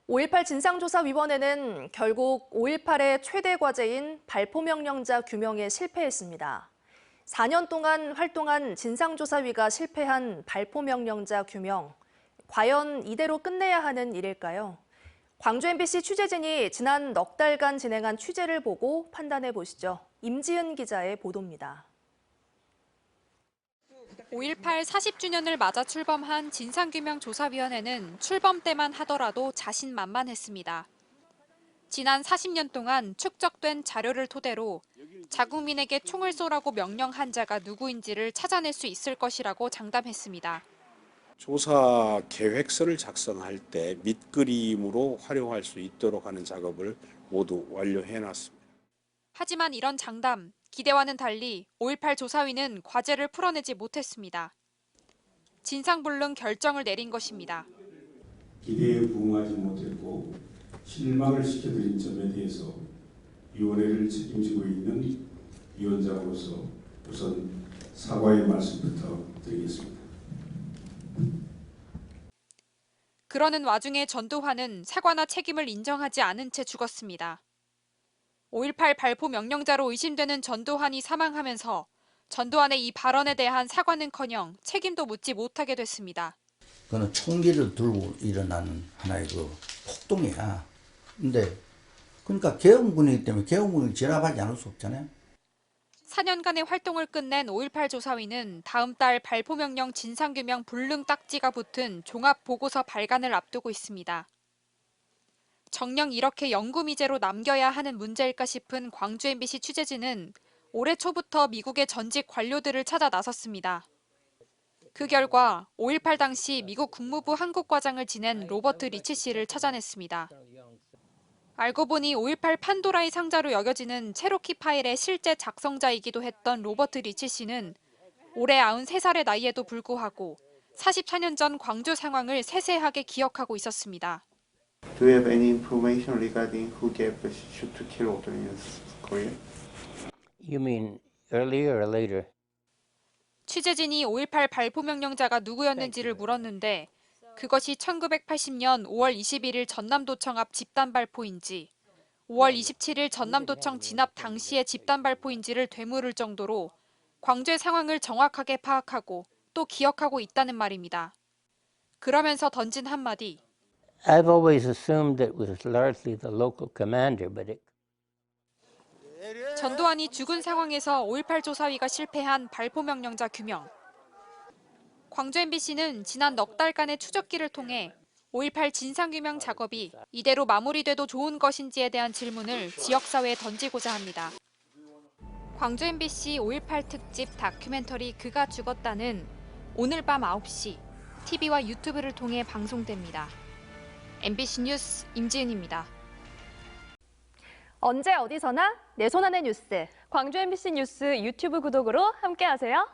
5.18 진상조사위원회는 결국 5.18의 최대 과제인 발포명령자 규명에 실패했습니다. 4년 동안 활동한 진상조사위가 실패한 발포명령자 규명, 과연 이대로 끝내야 하는 일일까요? 광주 MBC 취재진이 지난 넉 달간 진행한 취재를 보고 판단해 보시죠. 임지은 기자의 보도입니다. 5.18 40주년을 맞아 출범한 진상규명조사위원회는 출범 때만 하더라도 자신만만했습니다. 지난 40년 동안 축적된 자료를 토대로 자국민에게 총을 쏘라고 명령한 자가 누구인지를 찾아낼 수 있을 것이라고 장담했습니다. 조사 계획서를 작성할 때 밑그림으로 활용할 수 있도록 하는 작업을 모두 완료해놨습니다. 하지만 이런 장담, 기대와는 달리 5.18 조사위는 과제를 풀어내지 못했습니다. 진상불능 결정을 내린 것입니다. 기대에 부응하지 못했고 실망을 시켜드린 점에 대해서 위원회를 책임지고 있는 위원장으로서 우선 사과의 말씀부터 드리겠습니다. 그러는 와중에 전두환은 사과나 책임을 인정하지 않은 채 죽었습니다. 5.18 발포 명령자로 의심되는 전두환이 사망하면서 전두환의 이 발언에 대한 사과는커녕 책임도 묻지 못하게 됐습니다. 그는 총기를 들고 일어나는 하나의 폭동이야. 근데 그러니까 계엄군이기 때문에 계엄군이 진압하지 않을 수 없잖아요. 4년간의 활동을 끝낸 5.18 조사위는 다음 달 발포명령 진상규명 불능 딱지가 붙은 종합보고서 발간을 앞두고 있습니다. 정녕 이렇게 영구미제로 남겨야 하는 문제일까 싶은 광주 MBC 취재진은 올해 초부터 미국의 전직 관료들을 찾아 나섰습니다. 그 결과 5.18 당시 미국 국무부 한국과장을 지낸 로버트 리치 씨를 찾아냈습니다. 알고 보니 5.18 판도라의 상자로 여겨지는 체로키 파일의 실제 작성자이기도 했던 로버트 리치 씨는 올해 93살의 나이에도 불구하고 44년 전 광주 상황을 세세하게 기억하고 있었습니다. Do you have any information regarding who gave the shoot to kill order in Korea? You mean earlier or later? 취재진이 5.18 발포명령자가 누구였는지를 물었는데 그것이 1980년 5월 21일 전남도청 앞 집단 발포인지 5월 27일 전남도청 진압 당시의 집단 발포인지를 되물을 정도로 광주의 상황을 정확하게 파악하고 또 기억하고 있다는 말입니다. 그러면서 던진 한마디. I've always assumed that it was largely the local commander, but it... 전두환이 죽은 상황에서 5.18 조사위가 실패한 발포명령자 규명. 광주 MBC는 지난 넉 달간의 추적기를 통해 5.18 진상규명 작업이 이대로 마무리돼도 좋은 것인지에 대한 질문을 지역사회에 던지고자 합니다. 광주 MBC 5.18 특집 다큐멘터리 그가 죽었다는 오늘 밤 9시 TV와 유튜브를 통해 방송됩니다. MBC 뉴스 임지은입니다. 언제 어디서나 내 손 안의 뉴스. 광주 MBC 뉴스 유튜브 구독으로 함께하세요.